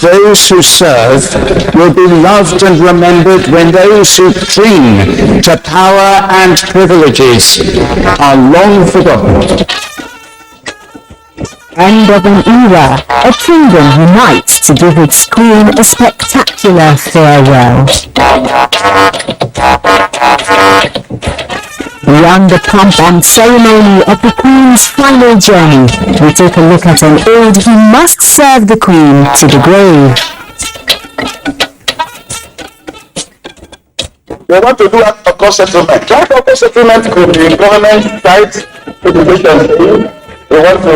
Those who serve will be loved and remembered when those who cling to power and privileges are long forgotten. End of an era, a kingdom unites to give its queen a spectacular farewell. Beyond the pomp and ceremony of the Queen's final journey, we take a look at an ode who must serve the Queen to the grave. They want to do a cost settlement. That cost settlement could be government side education. They want to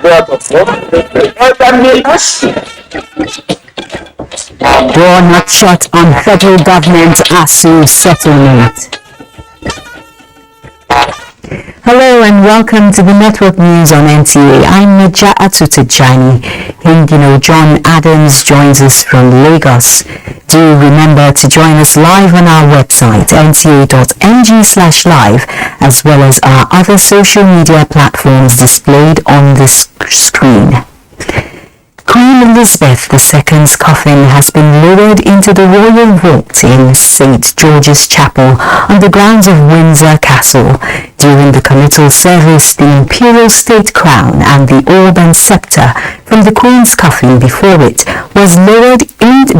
go out of work. Why can we ask? Door not shut on federal government ASU settlement. Hello and welcome to the Network News on NTA. I'm Naja Atutijani. And John Adams joins us from Lagos. Do remember to join us live on our website nta.ng/live, as well as our other social media platforms displayed on the screen. Queen Elizabeth II's coffin has been lowered into the royal vault in St. George's Chapel on the grounds of Windsor Castle. During the committal service, the imperial state crown and the orb and scepter from the Queen's coffin before it was lowered into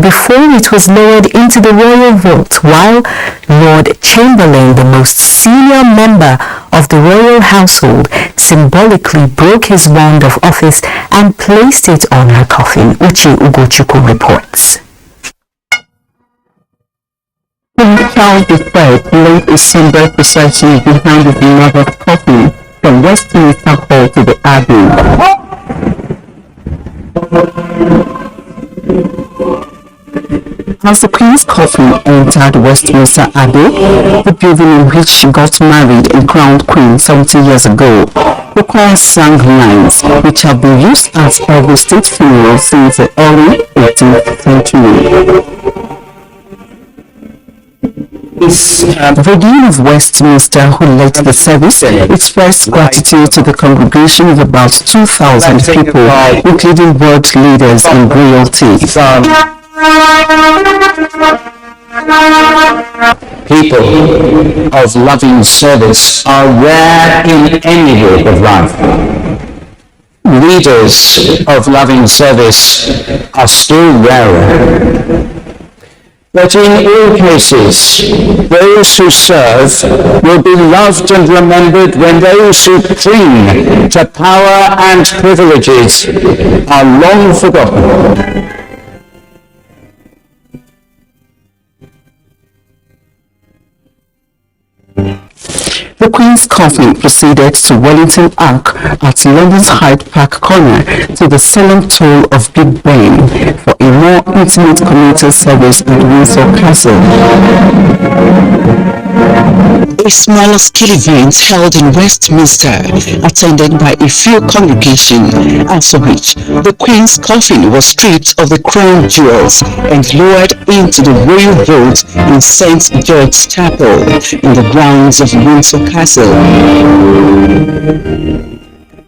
the royal vault, while Lord Chamberlain, the most senior member of the royal household, symbolically broke his wand of office and placed it on her coffin. Uche Ugochukwu reports. King Charles III laid a somber procession behind his mother's coffin from Westminster Hall to the Abbey. As the Queen's coffin entered Westminster Abbey, the building in which she got married and crowned Queen 70 years ago, the choir sang lines which have been used at every state funeral since the early 18th century. The Dean of Westminster, who led the service, expressed gratitude to the congregation of about 2,000 people, including world leaders and royalty. People of loving service are rare in any walk of life. Leaders of loving service are still rarer. But in all cases, those who serve will be loved and remembered when those who cling to power and privileges are long forgotten. The Queen's coffin proceeded to Wellington Arch at London's Hyde Park corner to the solemn toll of Big Ben for a more intimate commuter service at Windsor Castle. A smaller scale event held in Westminster, attended by a few congregation, after which the Queen's coffin was stripped of the crown jewels and lowered into the royal vault in St. George's Chapel in the grounds of Windsor Castle.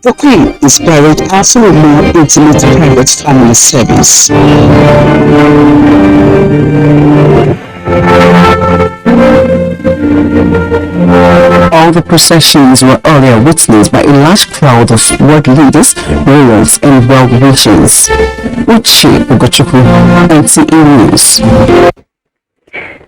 The Queen is buried after a more intimate private family service. All the processions were earlier witnessed by a large crowd of world leaders, royals, and well-wishers. Uche Ugochukwu, NTA News.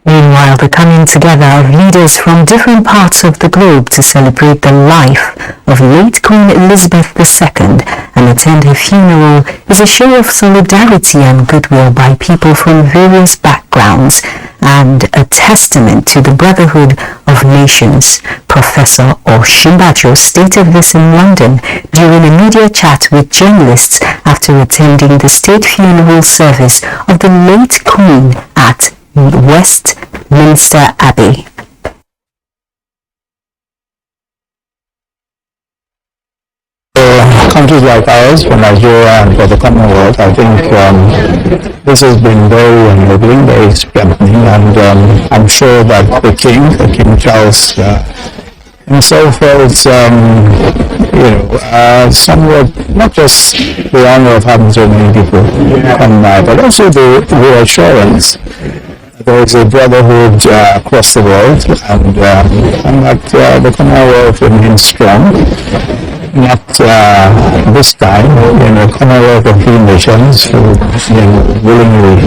Meanwhile, the coming together of leaders from different parts of the globe to celebrate the life of late Queen Elizabeth II and attend her funeral is a show of solidarity and goodwill by people from various backgrounds and a testament to the brotherhood of nations. Professor Oshimbajo stated this in London during a media chat with journalists after attending the state funeral service of the late Queen at Westminster Abbey. countries like ours, for Nigeria and for the Commonwealth, I think this has been very ennobling, very strengthening, and I'm sure that King Charles himself felt, somewhat, not just the honor of having so many people come by, but also the reassurance there is a brotherhood across the world, and that the Commonwealth remains strong. Not this time, Commonwealth of free nations who willingly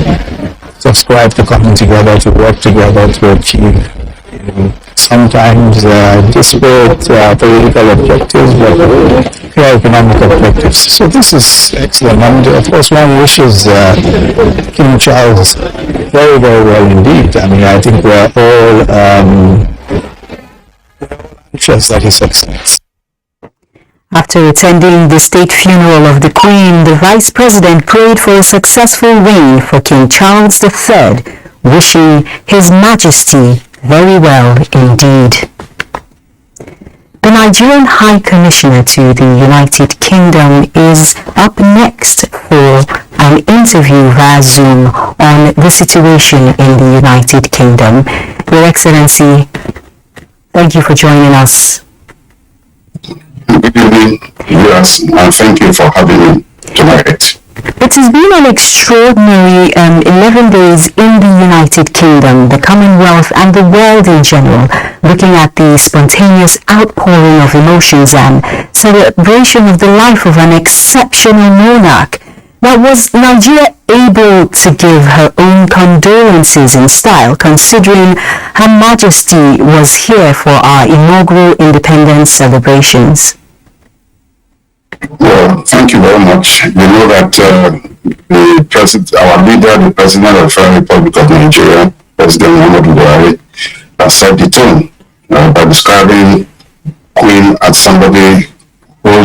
subscribe to coming together, to work together, to achieve sometimes disparate political objectives, but clear economic objectives. So this is excellent, and of course one wishes King Charles very, very well indeed. I mean, I think we're all anxious that he succeeds. After attending the state funeral of the Queen, the Vice President prayed for a successful reign for King Charles III, wishing His Majesty very well indeed. The Nigerian High Commissioner to the United Kingdom is up next for an interview via Zoom on the situation in the United Kingdom. Your Excellency, thank you for joining us. Good evening, yes, and thank you for having me tonight. It has been an extraordinary 11 days in the United Kingdom, the Commonwealth and the world in general, looking at the spontaneous outpouring of emotions and celebration of the life of an exceptional monarch. Now, was Nigeria able to give her own condolences in style, considering Her Majesty was here for our inaugural independence celebrations? Well, thank you very much. You know that the president, our leader, the President of the Federal Republic of Nigeria, President Muhammadu Buhari, has set the tone by describing Queen as somebody who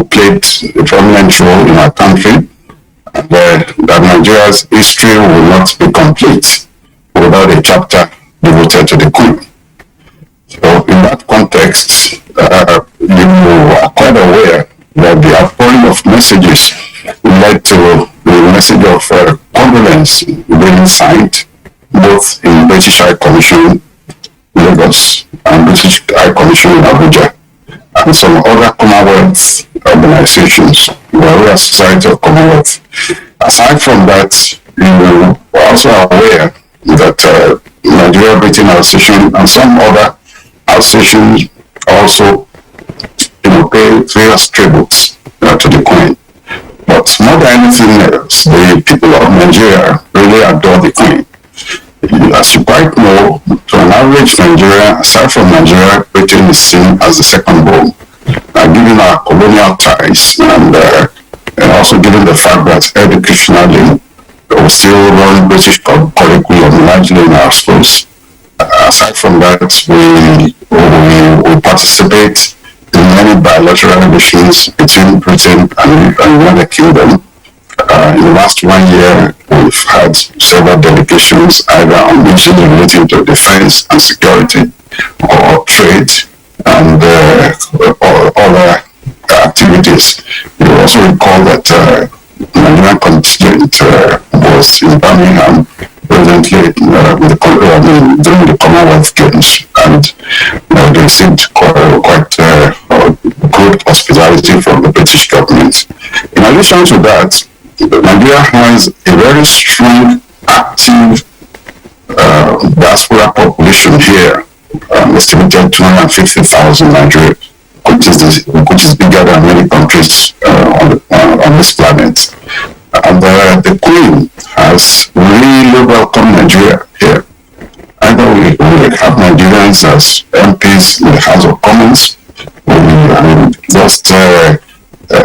played a prominent role in our country, and that Nigeria's history will not be complete without a chapter devoted to the Queen. So, in that context, you are quite aware that the outpouring of messages led to the message of condolence being signed both in British High Commission Lagos and British High Commission in Abuja, and some other Commonwealth organizations, the Royal Society of Commonwealth. Aside from that, you are also aware that Nigeria Britain Association and some other associations also pay various tributes to the Queen. But more than anything else, the people of Nigeria really adore the Queen. As you quite know, to an average Nigerian, aside from Nigeria, Britain is seen as the second home. Given our colonial ties and also given the fact that educationally we still run British curriculum largely in our schools. Aside from that, we participate in many bilateral relations between Britain and the United Kingdom. In the last 1 year, we've had several delegations either on issues relating to defense and security or trade and other activities. You also recall that Nigerian contingent was in Birmingham presently during the Commonwealth Games, and they received quite good hospitality from the British government. In addition to that, Nigeria has a very strong, active diaspora population here, estimated 250,000 Nigerians, which is bigger than many countries on this planet. And the Queen has really welcomed Nigeria here. Either we have Nigerians as MPs in the House of Commons.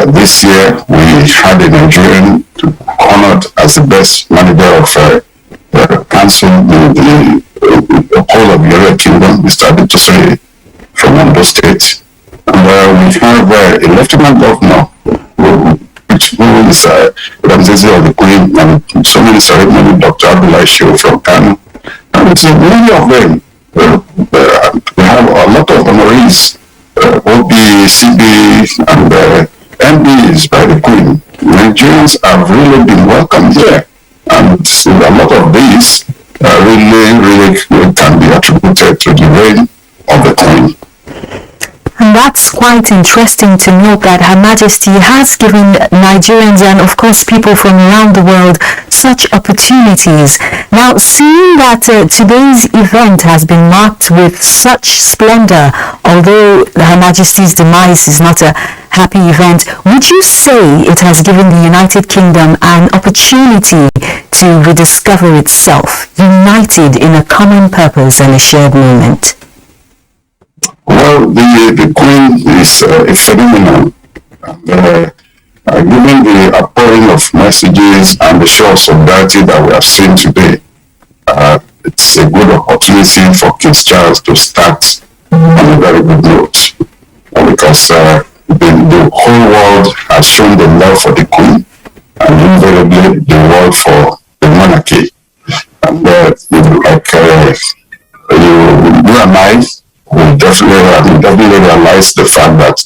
This year we had a Nigerian honored as the best manager of council in the whole of the United Kingdom, Mr. Abuja from Ondo State. And we have a lieutenant governor who is representative of the Queen, and so many ceremony, Dr. Abdullah from Kano. And it's many of them. We have a lot of honorees, OB, CB, and MBs by the Queen, Nigerians have really been welcome here. And so a lot of these really can be attributed to the reign of the Queen. And that's quite interesting to note that Her Majesty has given Nigerians and of course people from around the world such opportunities. Now, seeing that today's event has been marked with such splendor, although Her Majesty's demise is not a happy event, would you say it has given the United Kingdom an opportunity to rediscover itself, united in a common purpose and a shared moment? Well, the Queen is a phenomenon. Given the outpouring of messages and the show of solidarity that we have seen today, it's a good opportunity for King Charles to start on a very good note. Because the whole world has shown the love for the Queen and invariably the world for the monarchy. And you and I, we definitely realize the fact that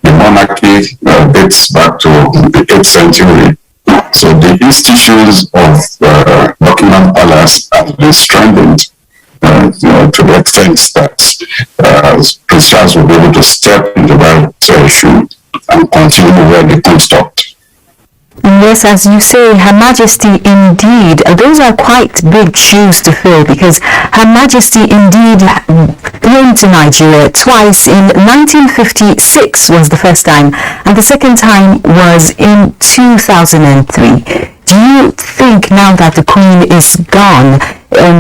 the monarchy dates back to the 8th century. So the institutions of Buckingham Palace have been strengthened to the extent that Prince Charles will be able to step into that shoe and continue where the Queen stopped. Yes, as you say, Her Majesty indeed, those are quite big shoes to fill, because Her Majesty indeed came to Nigeria twice. In 1956 was the first time, and the second time was in 2003. Do you think now that the Queen is gone,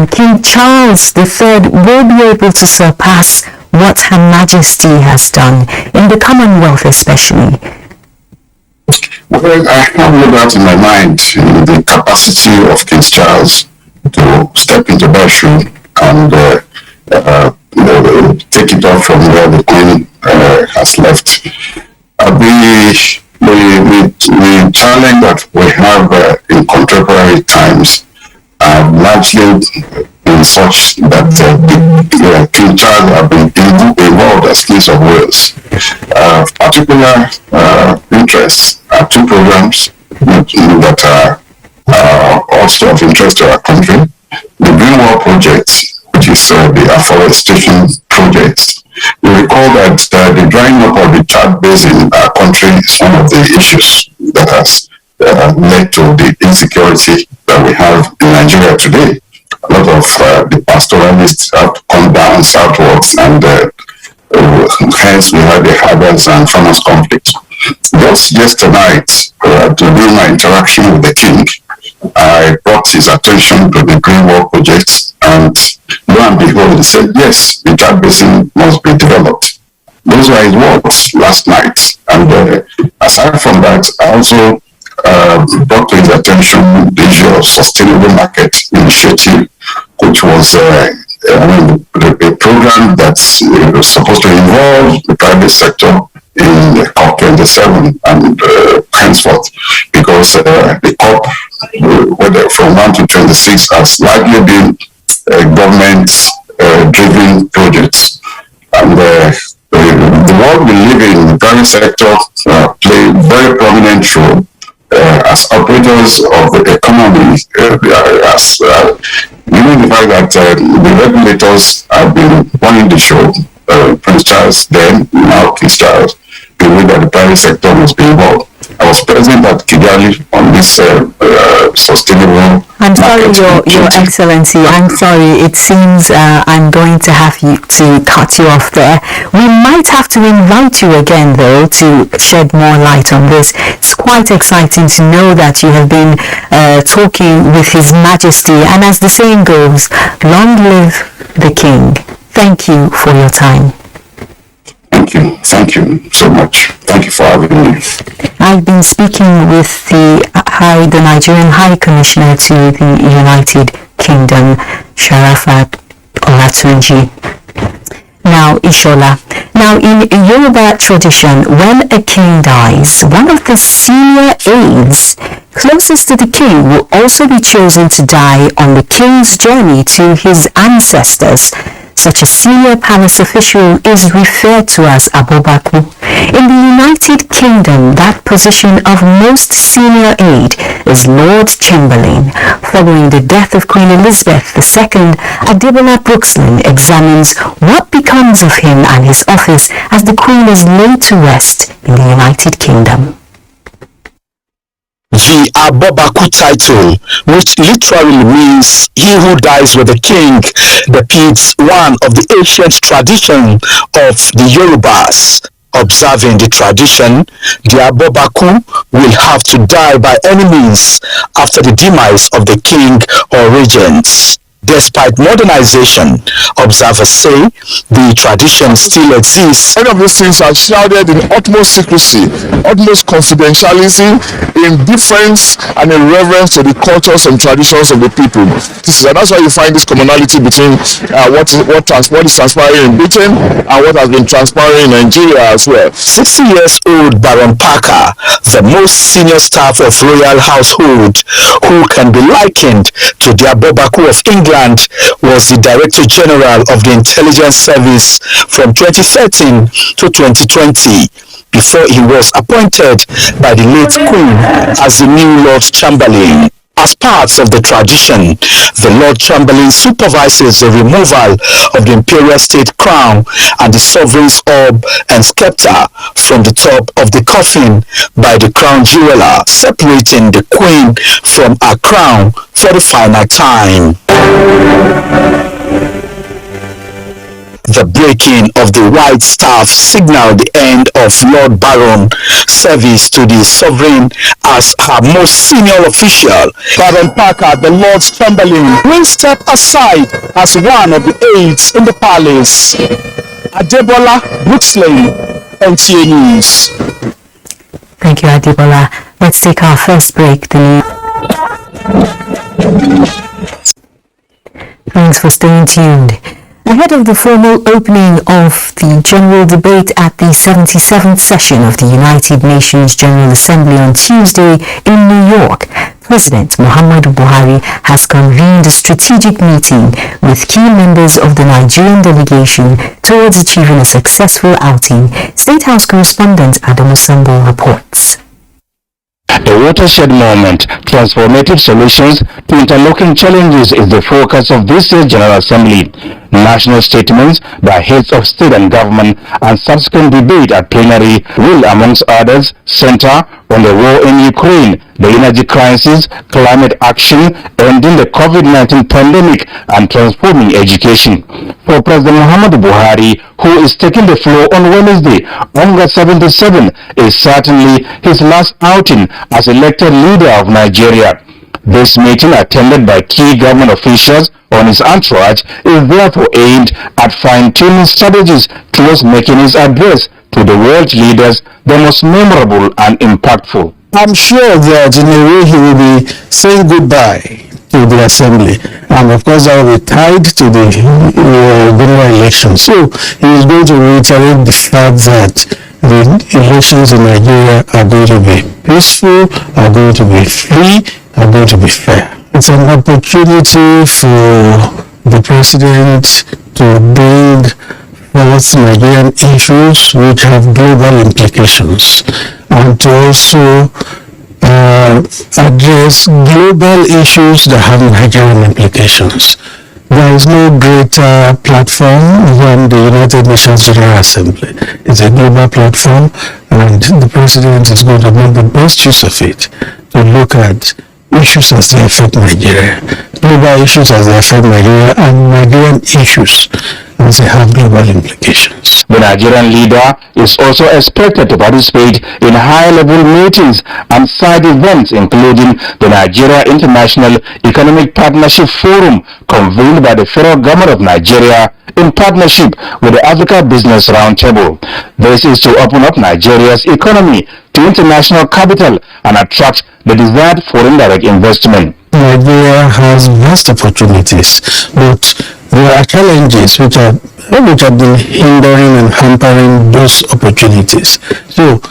King Charles III will be able to surpass what Her Majesty has done, in the Commonwealth especially? Well, I have no doubt in my mind the capacity of King Charles to step into that shoe and take it off from where the Queen has left. The challenge that we have in contemporary times have largely been such that King Charles have been involved as King of Wales. Particular interests are two programs that are also of interest to our country. The Green Wall Project, which is the afforestation project. We recall that the drying up of the Chad Basin in our country is one of the issues that has led to the insecurity that we have in Nigeria today. A lot of the pastoralists have to come down southwards, and hence we had the harbors and farmers conflict. Just tonight, during my interaction with the king, I brought his attention to the Green Wall project, and lo and behold, he said, yes, the Chad Basin must be developed. Those were his words last night. And aside from that, I also brought to his attention the issue of sustainable market initiative, which was a program that's supposed to involve the private sector in the COP27 and henceforth, because the COP, whether from 1 to 26, has largely been government-driven projects. And the world we live in, the private sector play a very prominent role as operators of the economy, given the fact that the regulators have been running the show, Prince Charles then, now King Charles, the way that the private sector must be involved. I was present at Kigali on this sustainable. I'm sorry, Your Excellency. I'm sorry. It seems I'm going to have to cut you off there. We might have to invite you again, though, to shed more light on this. It's quite exciting to know that you have been talking with His Majesty. And as the saying goes, long live the King. Thank you for your time. Thank you so much. Thank you for having me. I've been speaking with the Nigerian High Commissioner to the United Kingdom, Sharafat Olatunji. Now, Ishola. Now, in Yoruba tradition, when a king dies, one of the senior aides closest to the king will also be chosen to die on the king's journey to his ancestors. Such a senior palace official is referred to as Abobaku. In the United Kingdom, that position of most senior aide is Lord Chamberlain. Following the death of Queen Elizabeth II, Adebola Brooksland examines what becomes of him and his office as the Queen is laid to rest in the United Kingdom. The Abobaku title, which literally means he who dies with the king, depicts one of the ancient tradition of the Yorubas. Observing the tradition, the Abobaku will have to die by any means after the demise of the king or regents. Despite modernization, observers say the tradition still exists. Many of these things are shrouded in utmost secrecy, utmost confidentialism, indifference, and in reverence to the cultures and traditions of the people. That's why you find this commonality between what is transpiring in Britain and what has been transpiring in Nigeria as well. 60-years-old Baron Parker, the most senior staff of royal household, who can be likened to the Abobaku of England, was the Director General of the Intelligence Service from 2013 to 2020 before he was appointed by the late Queen as the new Lord Chamberlain. As part of the tradition, the Lord Chamberlain supervises the removal of the imperial state crown and the sovereign's orb and scepter from the top of the coffin by the crown jeweler, separating the Queen from her crown for the final time. The breaking of the white staff signaled the end of Lord Baron service to the sovereign as her most senior official. Baron Parker, the Lord Chamberlain, will step aside as one of the aides in the palace. Adebola Brooksland, NTA News. Thank you, Adebola. Let's take our first break. Thanks for staying tuned. Ahead of the formal opening of the general debate at the 77th session of the United Nations General Assembly on Tuesday in New York, President Muhammadu Buhari has convened a strategic meeting with key members of the Nigerian delegation towards achieving a successful outing. State House correspondent Adamu Sambo reports. A watershed moment, transformative solutions to interlocking challenges is the focus of this year's General Assembly. National statements by heads of state and government and subsequent debate at plenary will, amongst others, center on the war in Ukraine, the energy crisis, climate action, ending the COVID-19 pandemic, and transforming education. For President Muhammadu Buhari, who is taking the floor on Wednesday, August 77, is certainly his last outing as elected leader of Nigeria. This meeting, attended by key government officials on his entourage, is therefore aimed at fine-tuning strategies towards making his address to the world leaders the most memorable and impactful. I'm sure that in a way he will be saying goodbye to the assembly, and of course that will be tied to the general election. So he is going to reiterate the fact that the elections in Nigeria are going to be peaceful, are going to be free, are going to be fair. It's an opportunity for the president to bring forth Nigerian issues which have global implications, and to also address global issues that have Nigerian implications. There is no greater platform than the United Nations General Assembly. It's a global platform, and the president is going to make the best use of it to look at issues as they affect Nigeria, global issues as they affect Nigeria, and Nigerian issues as they have global implications. The Nigerian leader is also expected to participate in high-level meetings and side events, including the Nigeria International Economic Partnership Forum, convened by the federal government of Nigeria in partnership with the Africa Business Roundtable. This is to open up Nigeria's economy to international capital and attract the desired foreign direct investment. Nigeria has vast opportunities, but there are challenges which have been hindering and hampering those opportunities. So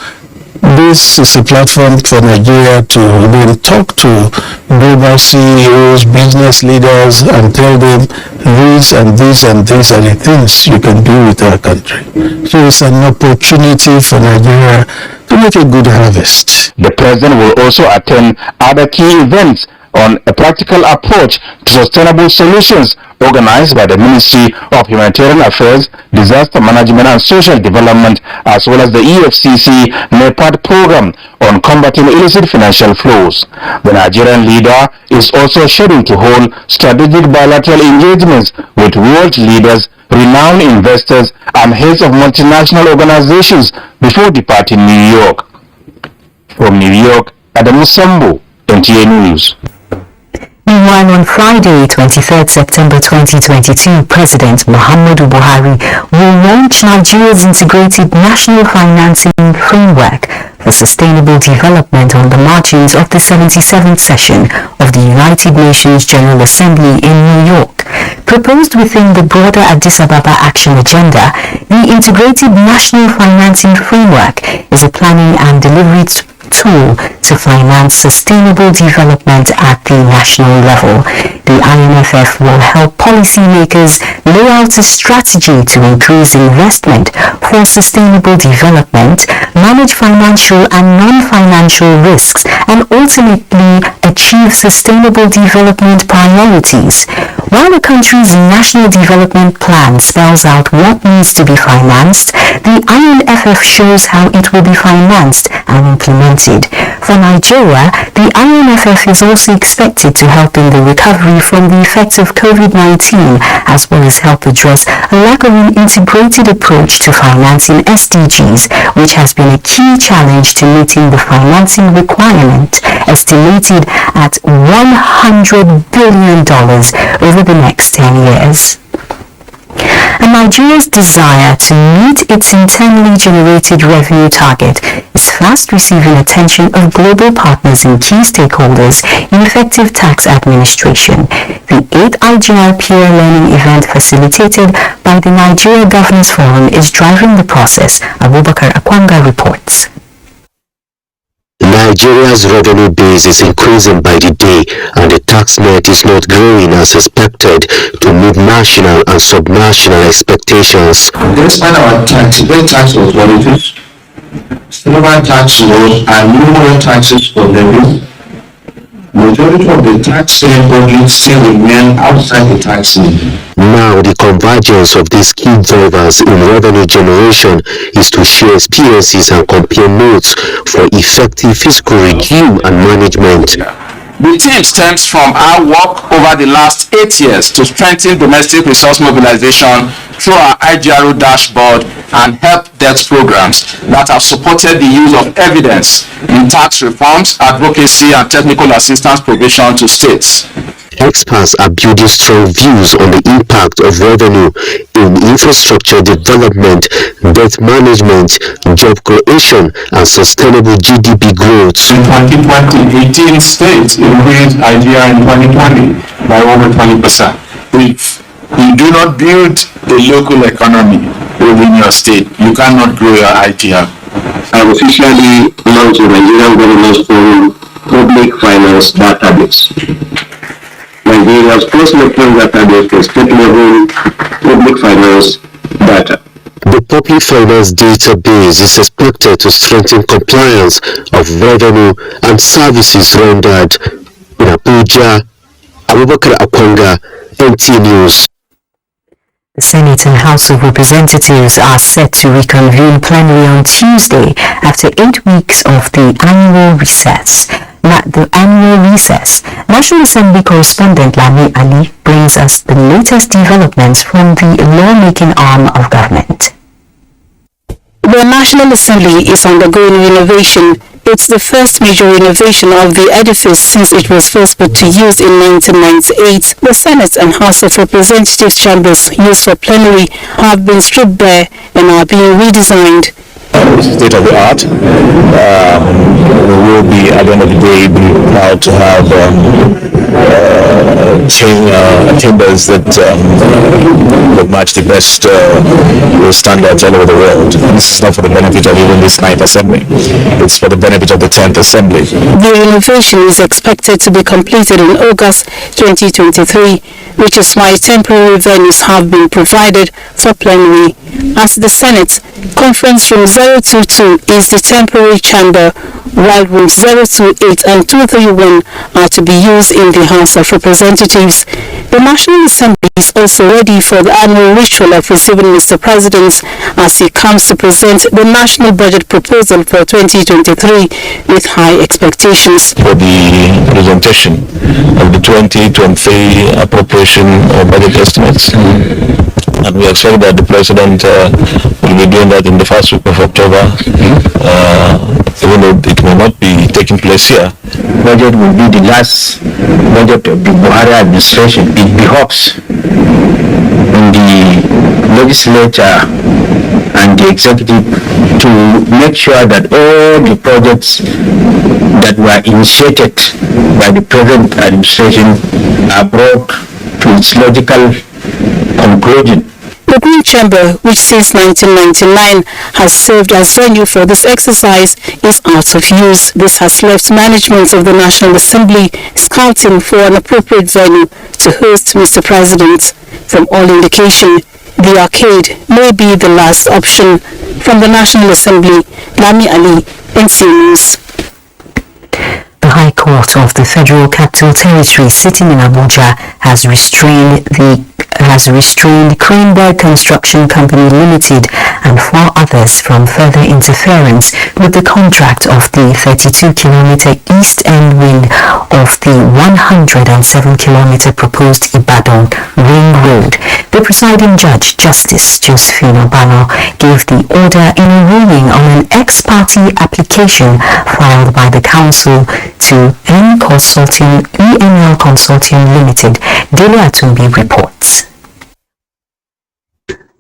this is a platform for Nigeria to then talk to global CEOs, business leaders, and tell them these and these and these are the things you can do with our country. So it's an opportunity for Nigeria to make a good harvest. The president will also attend other key events on a practical approach to sustainable solutions organized by the Ministry of Humanitarian Affairs, Disaster Management and Social Development, as well as the EFCC NEPAD program on combating illicit financial flows. The Nigerian leader is also scheduled to hold strategic bilateral engagements with world leaders, renowned investors, and heads of multinational organizations before departing New York. From New York, Adamu Sambo, NTA News. Meanwhile, on Friday, 23rd September 2022, President Muhammadu Buhari will launch Nigeria's integrated national financing framework for sustainable development on the margins of the 77th session of the United Nations General Assembly in New York. Proposed within the broader Addis Ababa Action Agenda, the integrated national financing framework is a planning and delivery tool to finance sustainable development at the national level. The INFF will help policymakers lay out a strategy to increase investment for sustainable development, manage financial and non-financial risks, and ultimately achieve sustainable development priorities. While the country's national development plan spells out what needs to be financed, the INFF shows how it will be financed and implemented. For Nigeria, the INFF is also expected to help in the recovery from the effects of COVID-19, as well as help address a lack of an integrated approach to financing SDGs, which has been a key challenge to meeting the financing requirement, estimated at $100 billion over the next 10 years. And Nigeria's desire to meet its internally generated revenue target is fast receiving attention of global partners and key stakeholders in effective tax administration. The 8th IGI Peer Learning event facilitated by the Nigeria Governors Forum is driving the process. Abubakar Akwanga reports. Nigeria's revenue base is increasing by the day, and the tax net is not growing as expected to meet national and subnational expectations. Despite our tax authorities, silver tax laws and numerous taxes for levy, majority of the taxpaying public still remain outside the tax levy. Now the convergence of these key drivers in revenue generation is to share experiences and compare notes for effective fiscal review and management. The team stems from our work over the last 8 years to strengthen domestic resource mobilization through our IGRO dashboard and help desk programs that have supported the use of evidence in tax reforms, advocacy, and technical assistance provision to states. Experts are building strong views on the impact of revenue in infrastructure development, debt management, job creation, and sustainable GDP growth. In 2020, 18 states increased IGR in 2020 by over 20%. If you do not build a local economy within your state, you cannot grow your IGR. I officially launched the Nigerian Governors Forum Public Finance Database. Nigeria's first national database for state-level public finance data. The public finance database is expected to strengthen compliance of revenue and services rendered in Abuja. Abubakar Akwanga, NTA News. The Senate and House of Representatives are set to reconvene plenary on Tuesday after 8 weeks of the annual recess. National Assembly correspondent Lami Ali brings us the latest developments from the lawmaking arm of government. The National Assembly is undergoing renovation. It's the first major renovation of the edifice since it was first put to use in 1998. The Senate and House of Representatives chambers used for plenary have been stripped bare and are being redesigned. state of the art. We will be, at the end of the day, be proud to have chambers that match the best standards all over the world. And this is not for the benefit of even this 9th Assembly. It's for the benefit of the 10th Assembly. The renovation is expected to be completed in August 2023, which is why temporary venues have been provided for plenary. As the Senate, Conference Room 022 is the temporary chamber, while rooms 028 and 231 are to be used in the House of Representatives. The National Assembly is also ready for the annual ritual of receiving Mr. President as he comes to present the national budget proposal for 2023 with high expectations. For the presentation of the 2023 appropriation budget estimates. And we expect that the President will be doing that in the first week of October, even though it may not be taking place here. Budget will be the last budget of the Buhari administration. It behoves on the legislature and the executive to make sure that all the projects that were initiated by the present administration are brought to its logical conclusion. The Green Chamber, which since 1999 has served as venue for this exercise, is out of use. This has left management of the National Assembly scouting for an appropriate venue to host Mr. President. From all indication, the arcade may be the last option. From the National Assembly, Lami Ali, NTA News. The High Court of the Federal Capital Territory sitting in Abuja has restrained Cranberg Construction Company Limited and 4 others from further interference with the contract of the 32-kilometer east end wing of the 107-kilometer proposed Ibadan Ring Road. The presiding judge, Justice Josephine Obano, gave the order in a ruling on an ex-parte application filed by the council to ENL Consulting Limited. Dele Atumbi reports.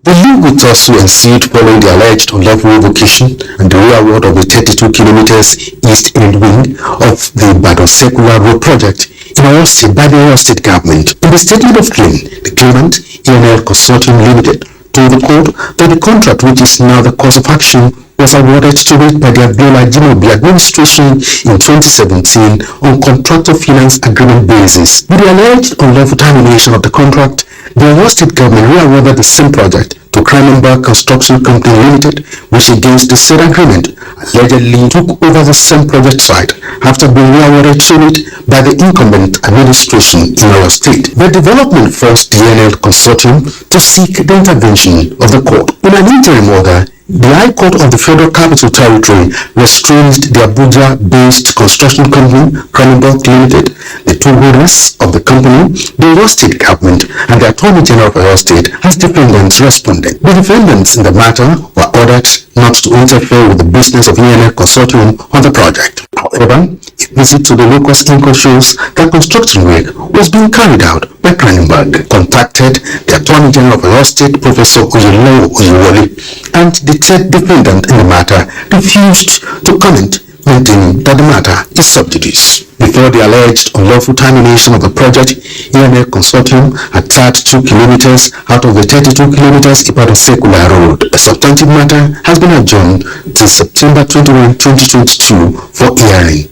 The legal tussle ensued following the alleged unlawful revocation and the reaward of the 32 kilometers east end wing of the Ibadan Circular Road project in Oyo State by the Oyo State government. In the statement of claim, the claimant, ENL Consortium Limited, told the court that the contract, which is now the cause of action, was awarded to it by the Abiola Jimobi administration in 2017 on contractor finance agreement basis. With the alleged unlawful termination of the contract, the Oyo State government reawarded the same project to Cranberg Construction Company Limited, which against the said agreement allegedly took over the same project site after being reawarded to it by the incumbent administration in Oyo State. The development forced the NL Consortium to seek the intervention of the court. In an interim order, the High Court of the Federal Capital Territory restrained the Abuja-based construction company, Cranberg Limited, the 2 owners of the company, the Oyo State government, and the Attorney General of Oyo State as defendants responded. The defendants in the matter were ordered not to interfere with the business of ENL Consortium on the project. However, a visit to the locus inco shows that construction work was being carried out by Cranberg. Contacted the Attorney General of Oyo State, Professor Oyewole, and the third defendant in the matter refused to comment, maintaining that the matter is sub judice. Before the alleged unlawful termination of the project, ENL Consortium had cleared 2 kilometers out of the 32 kilometers Ibadan Circular Road. A substantive matter has been adjourned till September 21, 2022 for hearing.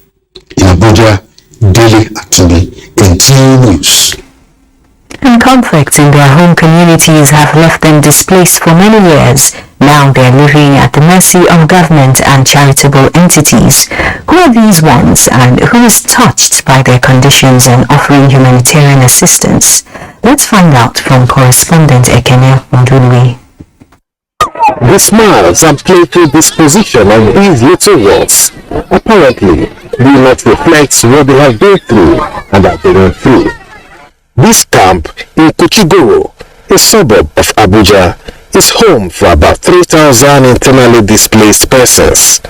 In Abuja, Dele Atumbi, NTA News. And conflicts in their home communities have left them displaced for many years. Now they're living at the mercy of government and charitable entities. Who are these ones and who is touched by their conditions and offering humanitarian assistance? Let's find out from correspondent Ekene Ndulwe. The smiles and playful disposition of these little ones apparently do not reflect what they have been through and are going through. This camp in Kuchigoro, a suburb of Abuja, is home for about 3,000 internally displaced persons.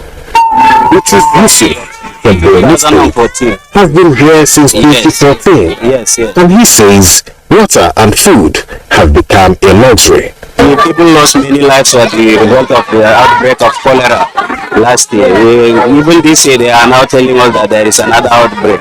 It is Yusuf from Borno State has been here since 2014, and he says water and food have become a luxury. People lost many lives at the result of the outbreak of cholera last year. Even this year, they are now telling us that there is another outbreak.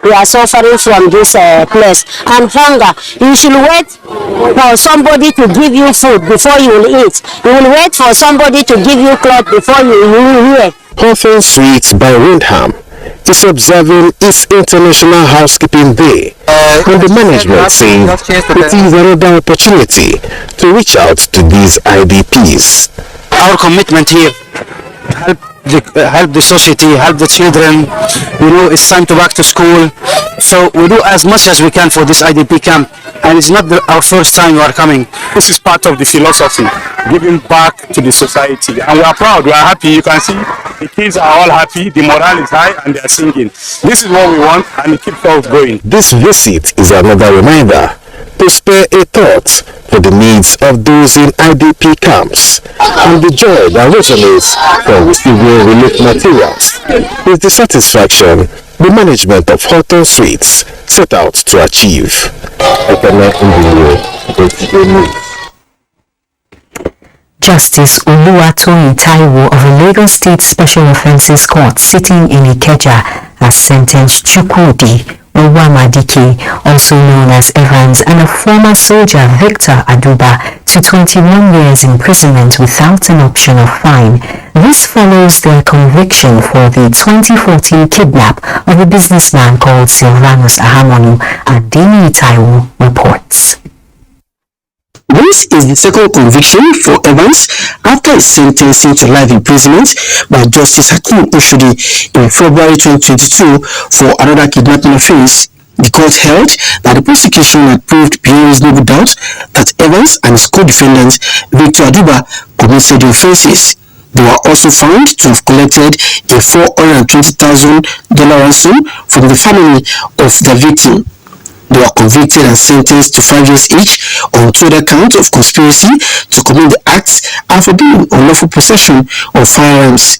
We are suffering from this place and hunger. You should wait for somebody to give you food before you will eat. You will wait for somebody to give you cloth before you will wear. Hawthorne Street by Windham is observing its International Housekeeping Day, and the management saying it is another opportunity to reach out to these IDPs. Our commitment here, help the society, help the children. It's time to back to school, so we do as much as we can for this IDP camp, and it's not our first time we are coming. This is part of the philosophy, giving back to the society, and we are proud, we are happy. You can see the kids are all happy, the morale is high, and they are singing. This is what we want, and it keeps us going. This visit is another reminder to spare a thought for the needs of those in IDP camps, and the joy that resonates from receiving relief materials is the satisfaction the management of Hawthorne Streets set out to achieve. Justice Oluwatoyin Taiwo of the Lagos State Special Offences Court sitting in Ikeja has sentenced Chukwudi Owamadike, also known as Evans, and a former soldier, Victor Aduba, to 21 years imprisonment without an option of fine. This follows their conviction for the 2014 kidnap of a businessman called Silvanus Ahamonu, Adini Taiwo reports. This is the second conviction for Evans after his sentencing to life imprisonment by Justice Hakim Oshodi in February 2022 for another kidnapping offense. The court held that the prosecution had proved beyond reasonable doubt that Evans and his co-defendant Victor Aduba committed the offenses. They were also found to have collected a $420,000 ransom from the family of the victim. They were convicted and sentenced to 5 years each on two other counts of conspiracy to commit the acts and for being in unlawful possession of firearms.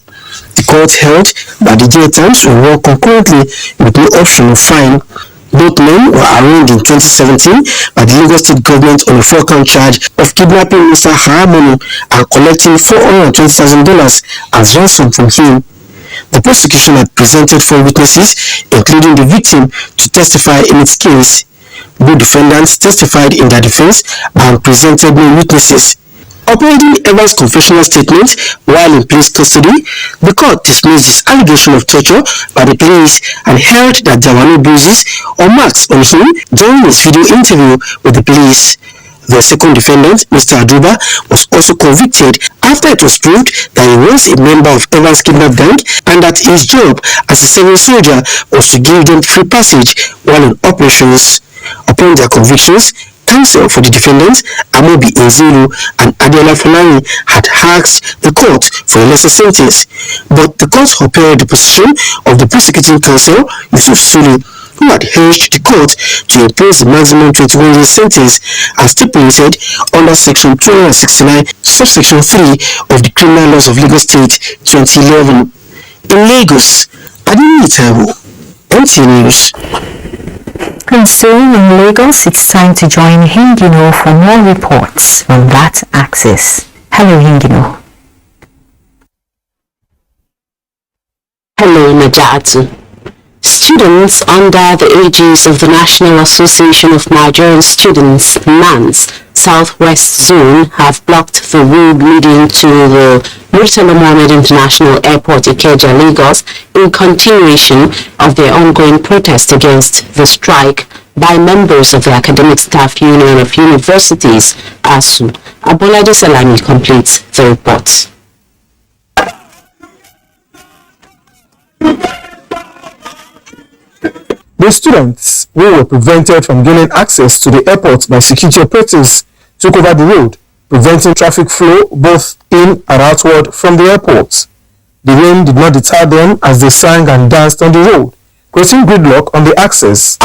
The court held that the jail terms will work concurrently with no option of fine. Both men were arraigned in 2017 by the Lagos State government on a 4-count charge of kidnapping Mr. Haramono and collecting $420,000 as ransom from him. The prosecution had presented 4 witnesses, including the victim, to testify in its case. Both defendants testified in their defense and presented no witnesses. Upholding Evans' confessional statement while in police custody, the court dismissed his allegation of torture by the police and held that there were no bruises or marks on him during his video interview with the police. The second defendant, Mr. Aduba, was also convicted after it was proved that he was a member of Evans' kidnap gang and that his job as a serving soldier was to give them free passage while in operations. Upon their convictions, counsel for the defendants, Amobi Nzilu and Adela Fulani, had asked the court for a lesser sentence, but the court upheld the position of the prosecuting counsel, Yusuf Suli, who had urged the court to impose the maximum 21-year sentence as stipulated under Section 269, subsection 3 of the Criminal Laws of Lagos State 2011. In Lagos, Adini Taiwo, NTA News. And so in Lagos, it's time to join Hingino for more reports on that axis. Hello, Hingino. Hello, Najatu. Students under the aegis of the National Association of Nigerian Students, NANS, Southwest Zone have blocked the road leading to the Murtala Mohammed International Airport, Ikeja, Lagos, in continuation of their ongoing protest against the strike by members of the Academic Staff Union of Universities, ASU. Abolade Salami completes the report. The students who were prevented from gaining access to the airport by security operatives took over the road, preventing traffic flow both in and outward from the airport. The rain did not deter them as they sang and danced on the road, creating gridlock on the access.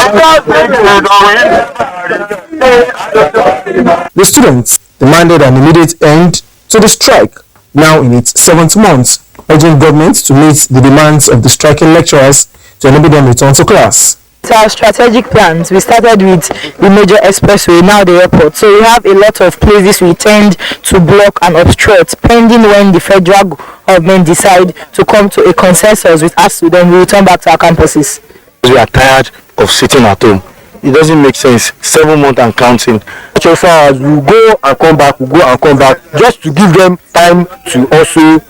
The students demanded an immediate end to the strike, now in its 7th month, urging government to meet the demands of the striking lecturers to enable them return to class. Our strategic plans, we started with the major expressway, now the airport. So we have a lot of places we tend to block and obstruct, pending when the federal government decide to come to a consensus with us, then we return back to our campuses. We are tired of sitting at home. It doesn't make sense. 7 months and counting. So far as we go and come back, just to give them time to also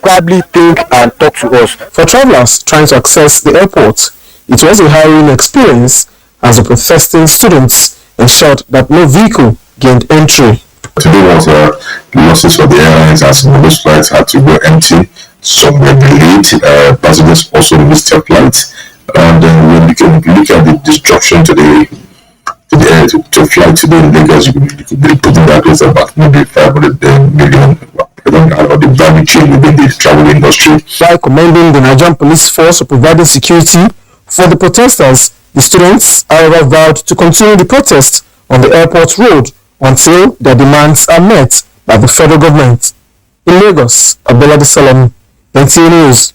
probably think and talk to us. For travelers trying to access the airport, it was a harrowing experience as the protesting students ensured that no vehicle gained entry. Today was losses for the airlines as most flights had to go empty. Some were delayed. Passengers also missed their flights. And when you can look at the destruction to flight today in Lagos, you could be putting that close about maybe 500 million. About the value chain within the travel industry. By commending the Nigerian police force for providing security for the protesters, the students, however, vowed to continue the protest on the airport road until their demands are met by the federal government. In Lagos, Abdullah Salam, NTA News.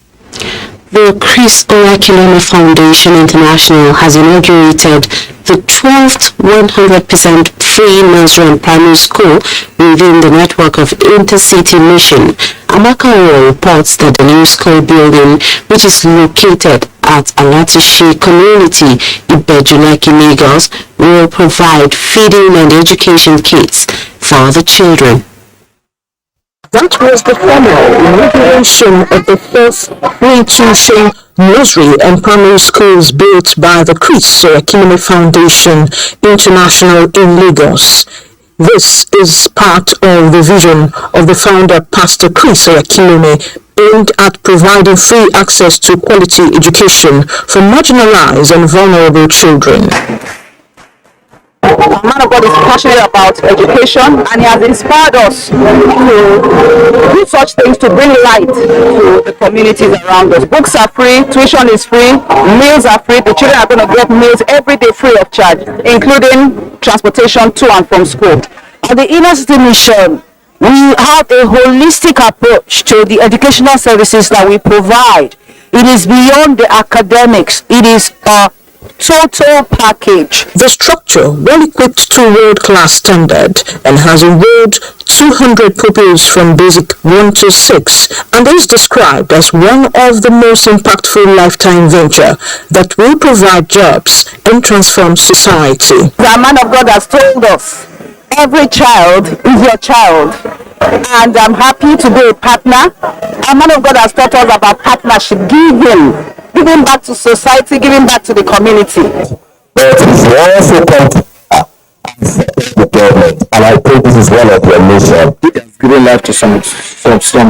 The Chris Oyakhilome Foundation International has inaugurated the 12th 100% free nursery and primary school within the network of Intercity Mission. Amaka Owo reports that the new school building, which is located at Alatishi Community, Ibejuleki, Lagos, will provide feeding and education kits for the children. That was the formal inauguration of the first free tuition nursery and primary schools built by the Chris Oyakhilome Foundation International in Lagos. This is part of the vision of the founder, Pastor Chris Oyakhilome, aimed at providing free access to quality education for marginalized and vulnerable children. A man of God is passionate about education, and he has inspired us to do such things to bring light to the communities around us. Books are free, tuition is free, meals are free. The children are going to get meals every day free of charge, including transportation to and from school. At the Inner City Mission, we have a holistic approach to the educational services that we provide. It is beyond the academics. It is a total package. The structure, well equipped to world-class standard, and has enrolled 200 pupils from basic 1 to 6, and is described as one of the most impactful lifetime venture that will provide jobs and transform society. The man of God has told us, every child is your child, and I'm happy to be a partner. A man of God has taught us about partnership, giving back to society, giving back to the community. But it is also the government, and I think this is one of your mission. It has given life to some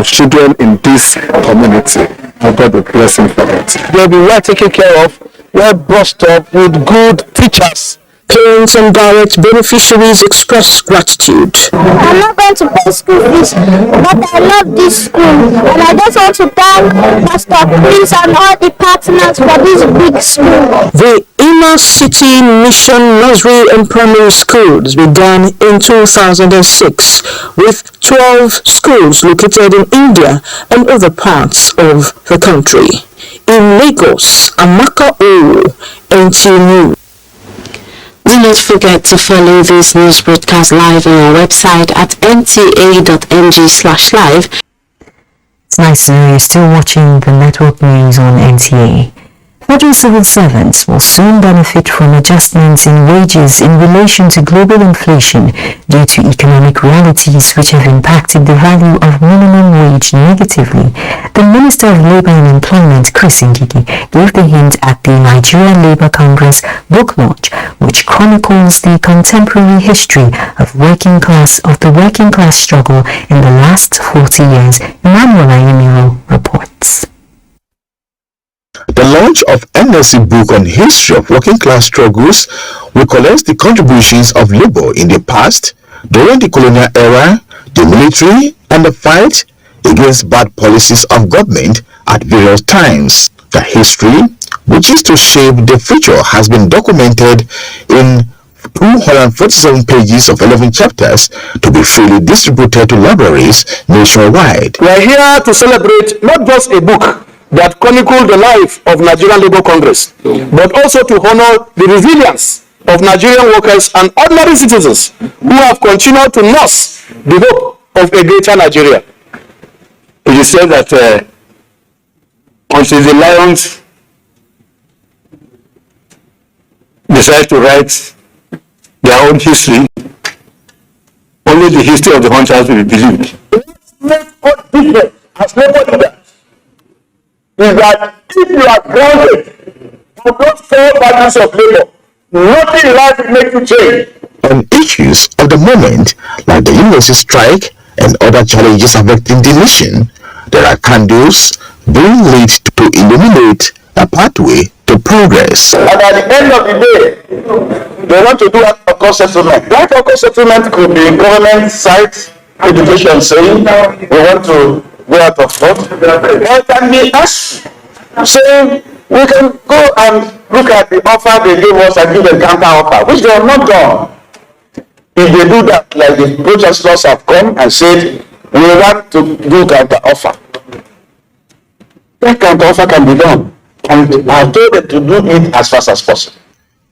children in this community. I got the blessing for it. They'll be well taken care of, well brushed up with good teachers. Parents and direct beneficiaries express gratitude. I'm not going to pay school fees, but I love this school, and I just want to thank Pastor Chris and all the partners for this big school. The Inner City Mission Nursery and Primary Schools began in 2006 with 12 schools located in India and other parts of the country. In Lagos, Amaka Owo, NTA News. Do not forget to follow this news broadcast live on our website at nta.ng/live. It's nice to know you're still watching the network news on NTA. Federal civil servants will soon benefit from adjustments in wages in relation to global inflation due to economic realities which have impacted the value of minimum wage negatively. The Minister of Labour and Employment, Chris Ngigi, gave the hint at the Nigerian Labour Congress book launch, which chronicles the contemporary history of the working class struggle in the last 40 years. Emmanuel Ayemiro reports. The launch of NSC book on history of working class struggles recollects the contributions of labor in the past, during the colonial era, the military, and the fight against bad policies of government at various times. The history, which is to shape the future, has been documented in 247 pages of 11 chapters to be freely distributed to libraries nationwide. We are here to celebrate not just a book, that chronicle the life of Nigerian Labour Congress, but also to honor the resilience of Nigerian workers and ordinary citizens who have continued to nurse the hope of a greater Nigeria. It is said that until the lions decide to write their own history, only the history of the hunters will be believed. Let's make us different as labor leaders is that if you are grounded on those four values of labor, nothing in life will make you change. On issues of the moment, like the university strike and other challenges affecting the nation, there are candles being lit to illuminate a pathway to progress. And at the end of the day, they want to do a cost settlement. That cost settlement could be government site education saying we want to go out of court. Or it can be us saying we can go and look at the offer they gave us and give a counter offer, which they have not done. If they do that, like the protesters have come and said, we want to do counter offer. That counter offer can be done. And I told them to do it as fast as possible.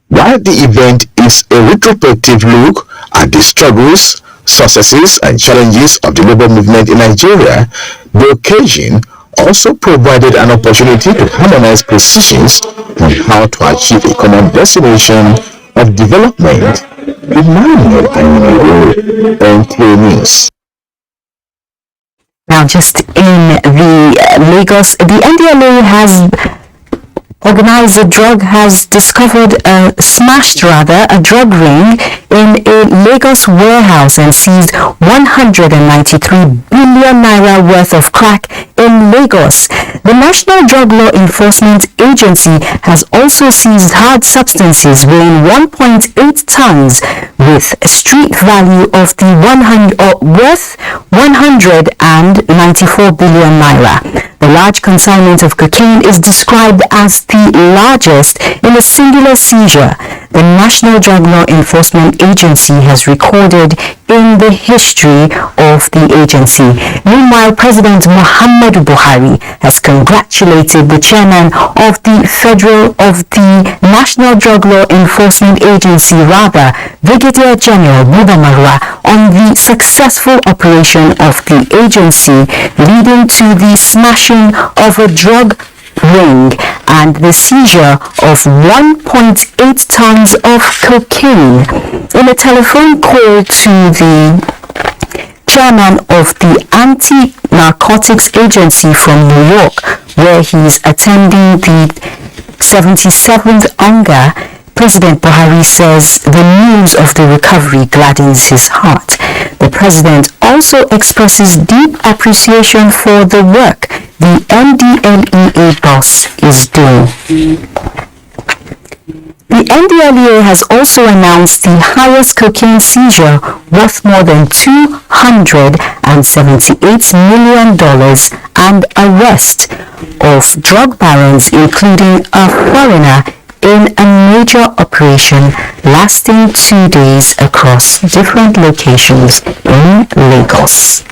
While the event is a retrospective look at the struggles, successes and challenges of the labor movement in Nigeria, the occasion also provided an opportunity to harmonize positions on how to achieve a common destination of development. Emmanuel and NTA News. Now, just in the Lagos, the NDLA has organized a drug ring in a Lagos warehouse and seized 193 billion naira worth of crack in Lagos. The National Drug Law Enforcement Agency has also seized hard substances weighing 1.8 tons with a street value of worth 194 billion naira. The large consignment of cocaine is described as the largest in a singular seizure the National Drug Law Enforcement Agency has recorded in the history of the agency. Meanwhile, President Muhammadu Buhari has congratulated the chairman of the National Drug Law Enforcement Agency, Brigadier General Buba Marwa, on the successful operation of the agency, leading to the smashing of a drug ring and the seizure of 1.8 tons of cocaine. In a telephone call to the chairman of the Anti-Narcotics Agency from New York, where he's attending the 77th UNGA, President Buhari says the news of the recovery gladdens his heart. The president also expresses deep appreciation for the work the NDLEA boss is doing. The NDLEA has also announced the highest cocaine seizure worth more than $278 million and arrest of drug barons, including a foreigner, in a major operation lasting 2 days across different locations in Lagos.